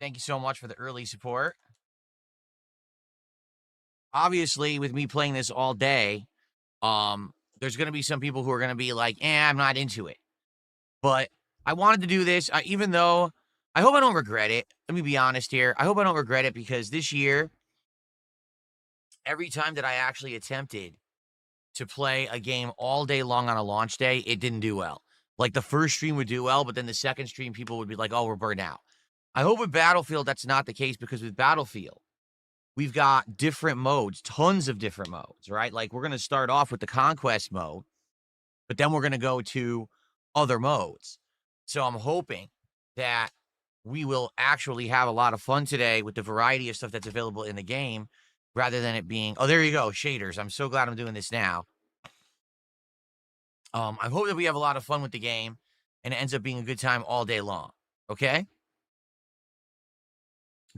Thank you so much for the early support. Obviously, with me playing this all day, there's going to be some people who are going to be like, I'm not into it. But I wanted to do this, even though I hope I don't regret it. Let me be honest here. I hope I don't regret it because this year, every time that I actually attempted to play a game all day long on a launch day, it didn't do well. Like the first stream would do well, but then the second stream, people would be like, oh, we're burned out. I hope with Battlefield, that's not the case because with Battlefield, we've got different modes, tons of different modes, right? Like we're going to start off with the Conquest mode, but then we're going to go to other modes. So I'm hoping that we will actually have a lot of fun today with the variety of stuff that's available in the game rather than it being, oh, there you go, shaders. I'm so glad I'm doing this now. I hope that we have a lot of fun with the game and it ends up being a good time all day long. Okay?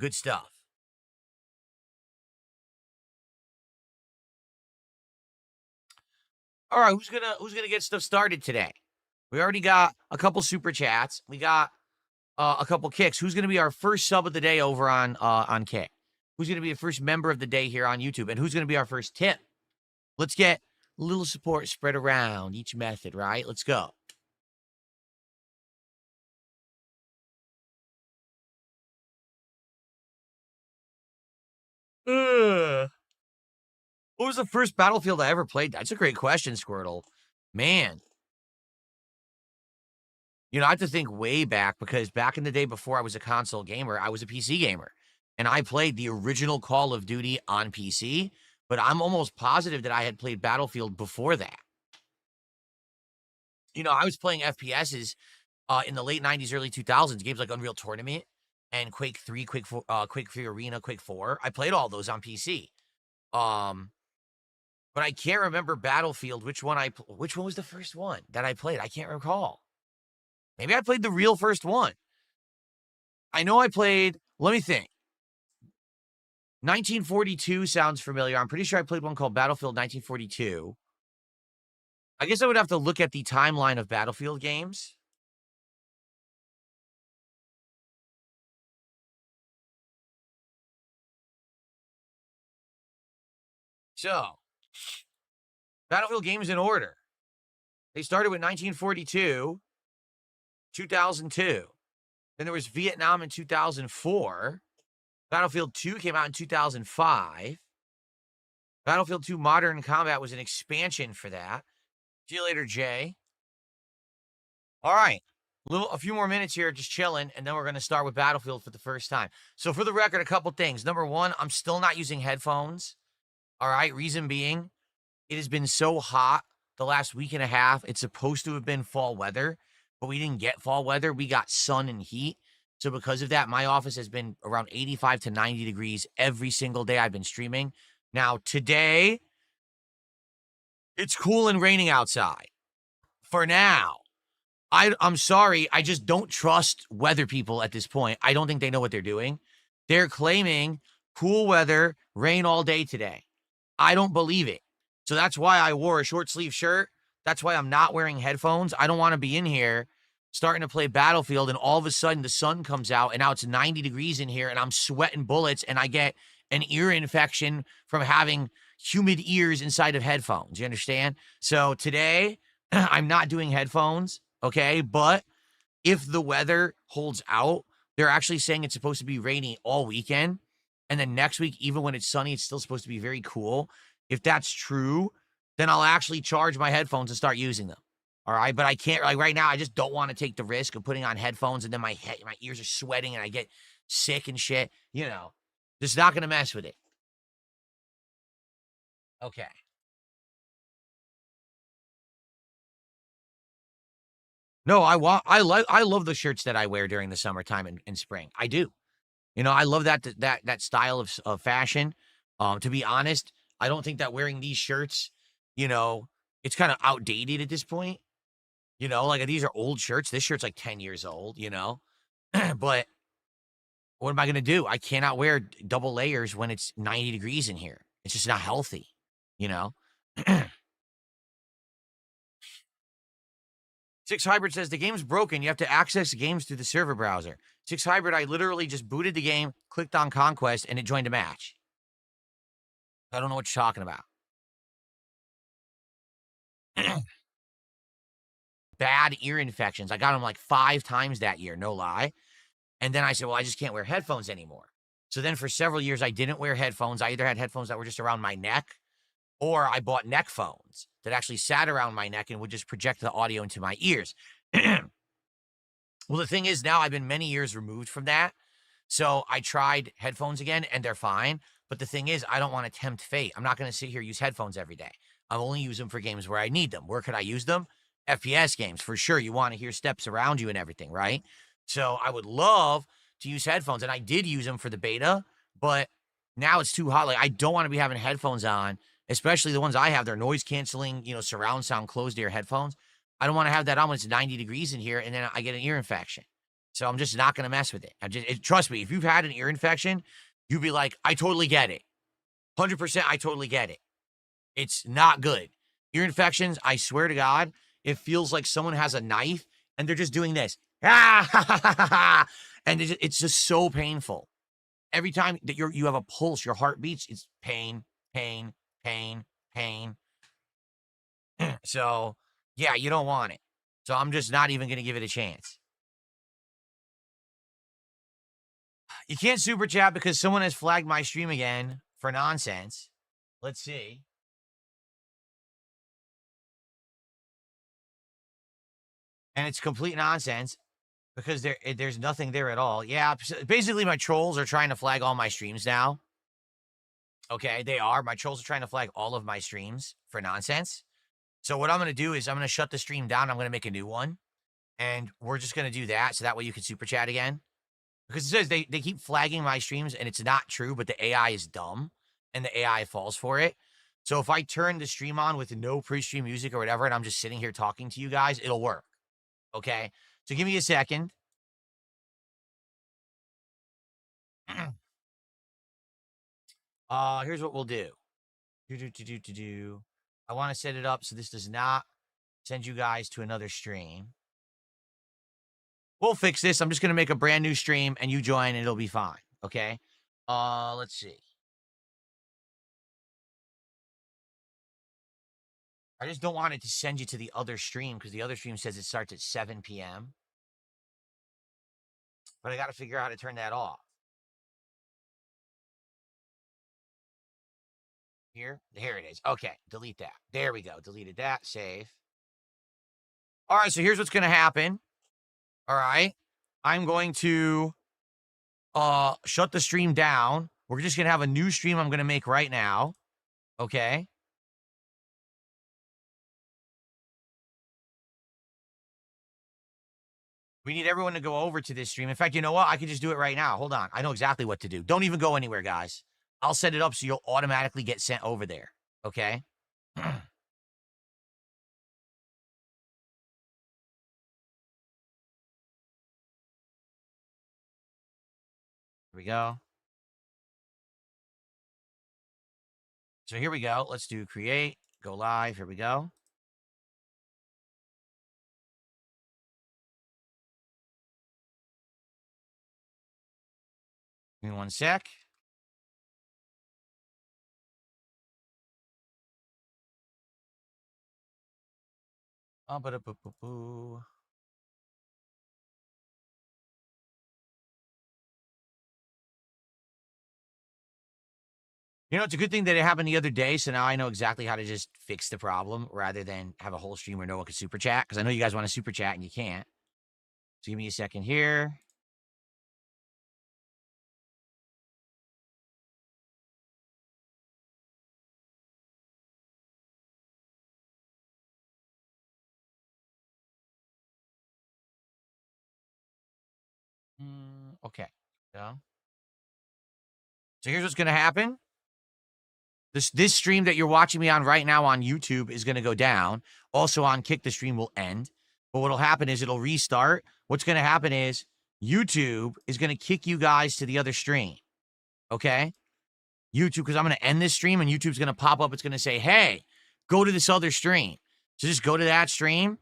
Good stuff. All right, who's gonna get stuff started today? We already got a couple super chats. We got a couple kicks. Who's gonna be our first sub of the day over on Kick? Who's gonna be the first member of the day here on YouTube? And who's gonna be our first tip? Let's get a little support spread around each method, right? Let's go. What was the first Battlefield I ever played? That's a great question, Squirtle. Man. You know, I have to think way back because back in the day before I was a console gamer, I was a PC gamer. And I played the original Call of Duty on PC, but I'm almost positive that I had played Battlefield before that. You know, I was playing FPSs in the late 90s, early 2000s, games like Unreal Tournament and Quake 3, Quake 3 Arena, Quake 4. I played all those on PC. But I can't remember Battlefield, which one was the first one that I played? I can't recall. Maybe I played the real first one. I know I played, let me think. 1942 sounds familiar. I'm pretty sure I played one called Battlefield 1942. I guess I would have to look at the timeline of Battlefield games. So, Battlefield games in order. They started with 1942, 2002. Then there was Vietnam in 2004. Battlefield 2 came out in 2005. Battlefield 2 Modern Combat was an expansion for that. See you later, Jay. All right. A few more minutes here, just chilling, and then we're going to start with Battlefield for the first time. So for the record, a couple things. Number one, I'm still not using headphones. All right. Reason being, it has been so hot the last week and a half. It's supposed to have been fall weather, but we didn't get fall weather. We got sun and heat. So because of that, my office has been around 85 to 90 degrees every single day I've been streaming. Now, today, it's cool and raining outside. For now. I'm sorry. I just don't trust weather people at this point. I don't think they know what they're doing. They're claiming cool weather, rain all day today. I don't believe it. So that's why I wore a short sleeve shirt. That's why I'm not wearing headphones. I don't want to be in here starting to play Battlefield and all of a sudden the sun comes out and now it's 90 degrees in here and I'm sweating bullets and I get an ear infection from having humid ears inside of headphones. You understand? So today I'm not doing headphones. Okay, but if the weather holds out, they're actually saying it's supposed to be rainy all weekend. And then next week, even when it's sunny, it's still supposed to be very cool. If that's true, then I'll actually charge my headphones and start using them. All right, but I can't, like right now, I just don't want to take the risk of putting on headphones and then my ears are sweating and I get sick and shit. You know, just not going to mess with it. Okay. No, I love the shirts that I wear during the summertime and spring. I do. You know, I love that style of fashion. To be honest, I don't think that wearing these shirts, you know, it's kind of outdated at this point. You know, like these are old shirts. This shirt's like 10 years old, you know. But what am I going to do? I cannot wear double layers when it's 90 degrees in here. It's just not healthy, you know. Six Hybrid says the game's broken. You have to access games through the server browser. 6 Hybrid, I literally just booted the game, clicked on Conquest, and it joined a match. I don't know what you're talking about. Bad ear infections. I got them like 5 times that year, no lie. And then I said, well, I just can't wear headphones anymore. So then for several years, I didn't wear headphones. I either had headphones that were just around my neck, or I bought neck phones that actually sat around my neck and would just project the audio into my ears. Well, the thing is, now I've been many years removed from that. So I tried headphones again, and they're fine. But the thing is, I don't want to tempt fate. I'm not going to sit here and use headphones every day. I'll only use them for games where I need them. Where could I use them? FPS games, for sure. You want to hear steps around you and everything, right? So I would love to use headphones, and I did use them for the beta, but now it's too hot. Like, I don't want to be having headphones on, especially the ones I have. They're noise canceling, surround sound closed ear headphones. I don't want to have that on when it's 90 degrees in here, and then I get an ear infection. So I'm just not going to mess with it. Trust me, if you've had an ear infection, you'd be like, I totally get it. 100%, I totally get it. It's not good. Ear infections, I swear to God, it feels like someone has a knife, and they're just doing this. And it's just so painful. Every time that you have a pulse, your heart beats, it's pain, pain, pain, pain. So, yeah, you don't want it. So I'm just not even going to give it a chance. You can't super chat because someone has flagged my stream again for nonsense. Let's see. And it's complete nonsense because there's nothing there at all. Yeah, basically my trolls are trying to flag all my streams now. Okay, they are. My trolls are trying to flag all of my streams for nonsense. So what I'm going to do is I'm going to shut the stream down. I'm going to make a new one. And we're just going to do that so that way you can super chat again. Because it says they keep flagging my streams, and it's not true, but the AI is dumb, and the AI falls for it. So if I turn the stream on with no pre-stream music or whatever, and I'm just sitting here talking to you guys, it'll work. Okay? So give me a second. Here's what we'll do. I want to set it up so this does not send you guys to another stream. We'll fix this. I'm just going to make a brand new stream, and you join, and it'll be fine. Okay? Let's see. I just don't want it to send you to the other stream because the other stream says it starts at 7 p.m. But I got to figure out how to turn that off. Here it is. Okay, delete that. There we go. Deleted that. Save. All right, so here's what's going to happen. All right. I'm going to shut the stream down. We're just going to have a new stream I'm going to make right now. Okay. We need everyone to go over to this stream. In fact, you know what? I can just do it right now. Hold on. I know exactly what to do. Don't even go anywhere, guys. I'll set it up so you'll automatically get sent over there. Okay? Here we go. So here we go. Let's do create, go live. Here we go. Give me one sec. Ba-da-boo-boo-boo. It's a good thing that it happened the other day, so now I know exactly how to just fix the problem rather than have a whole stream where no one can super chat, because I know you guys want to super chat and you can't. So give me a second here. Okay. Yeah. So here's what's going to happen. This stream that you're watching me on right now on YouTube is going to go down. Also on Kick, the stream will end. But what'll happen is it'll restart. What's going to happen is YouTube is going to kick you guys to the other stream. Okay? YouTube, because I'm going to end this stream and YouTube's going to pop up. It's going to say, hey, go to this other stream. So just go to that stream.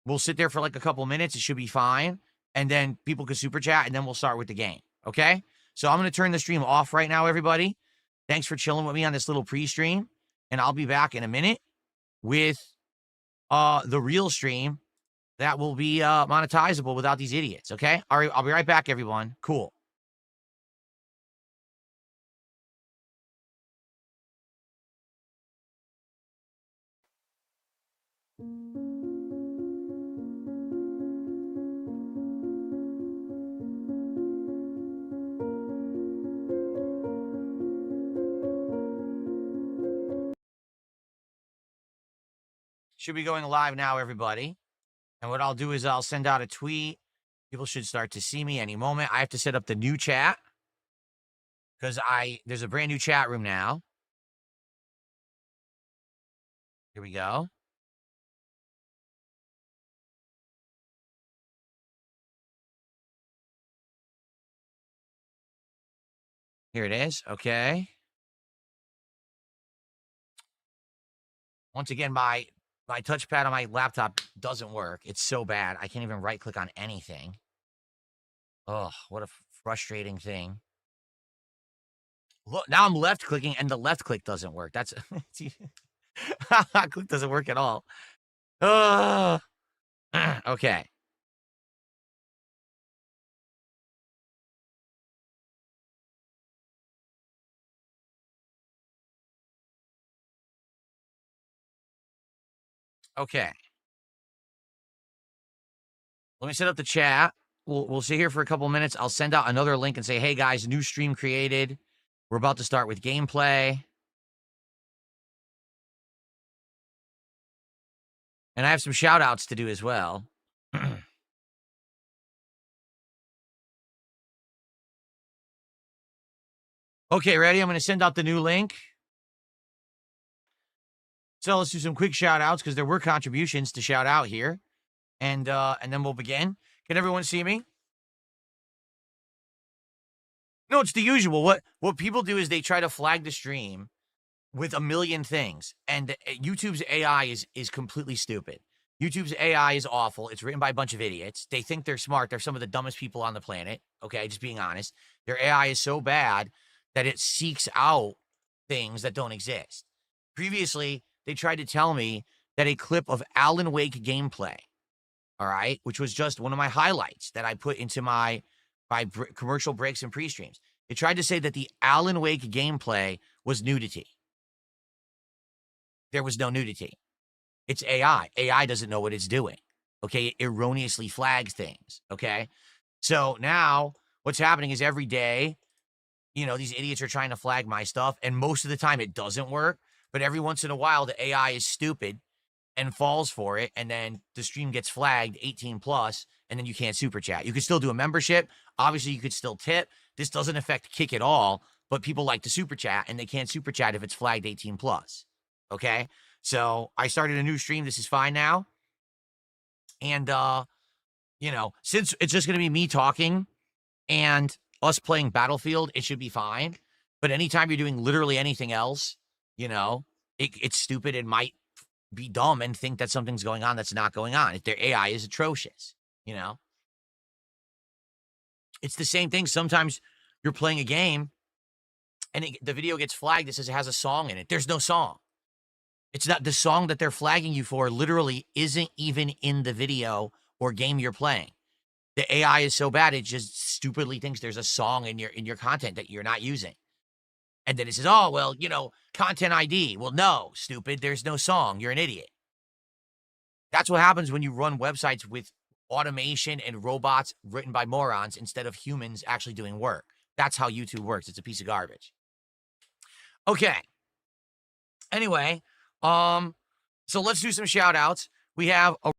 We'll sit there for like a couple minutes. It should be fine. and then people can super chat, and then we'll start with the game. Okay? So I'm going to turn the stream off right now, everybody. Thanks for chilling with me on this little pre-stream, and I'll be back in a minute with the real stream that will be monetizable without these idiots. Okay? All right, I'll be right back, everyone. Cool. Should be going live now, everybody. And what I'll do is I'll send out a tweet. People should start to see me any moment. I have to set up the new chat because there's a brand new chat room now. Here we go. Here it is. Okay. Once again, my touchpad on my laptop doesn't work. It's so bad. I can't even right-click on anything. Oh, what a frustrating thing. Look, now I'm left-clicking, and the left click doesn't work. That's... click doesn't work at all. Okay. Okay. Let me set up the chat. We'll sit here for a couple minutes. I'll send out another link and say, hey, guys, new stream created. We're about to start with gameplay. And I have some shout-outs to do as well. Okay, ready? I'm going to send out the new link. So let's do some quick shout-outs because there were contributions to shout out here. And then we'll begin. Can everyone see me? No, it's the usual. What people do is they try to flag the stream with a million things. And YouTube's AI is completely stupid. YouTube's AI is awful. It's written by a bunch of idiots. They think they're smart. They're some of the dumbest people on the planet. Okay, just being honest. Their AI is so bad that it seeks out things that don't exist. Previously, they tried to tell me that a clip of Alan Wake gameplay, all right, which was just one of my highlights that I put into my commercial breaks and pre-streams. It tried to say that the Alan Wake gameplay was nudity. There was no nudity. It's AI. AI doesn't know what it's doing. Okay, it erroneously flags things. Okay, so now what's happening is every day, you know, these idiots are trying to flag my stuff, and most of the time it doesn't work. But every once in a while, the AI is stupid and falls for it, and then the stream gets flagged 18 plus, and then you can't super chat. You can still do a membership. Obviously, you could still tip. This doesn't affect Kick at all, but people like to super chat, and they can't super chat if it's flagged 18 plus. Okay? So I started a new stream. This is fine now. And, you know, since it's just going to be me talking and us playing Battlefield, it should be fine. But anytime you're doing literally anything else, you know, it's stupid. It might be dumb and think that something's going on that's not going on. If their AI is atrocious, you know? It's the same thing. Sometimes you're playing a game and the video gets flagged. It says it has a song in it. There's no song. It's not the song that they're flagging you for literally isn't even in the video or game you're playing. The AI is so bad, it just stupidly thinks there's a song in your content that you're not using. And then it says, oh, well, you know, content ID. Well, no, stupid. There's no song. You're an idiot. That's what happens when you run websites with automation and robots written by morons instead of humans actually doing work. That's how YouTube works. It's a piece of garbage. Okay. Anyway, so let's do some shout outs. We have a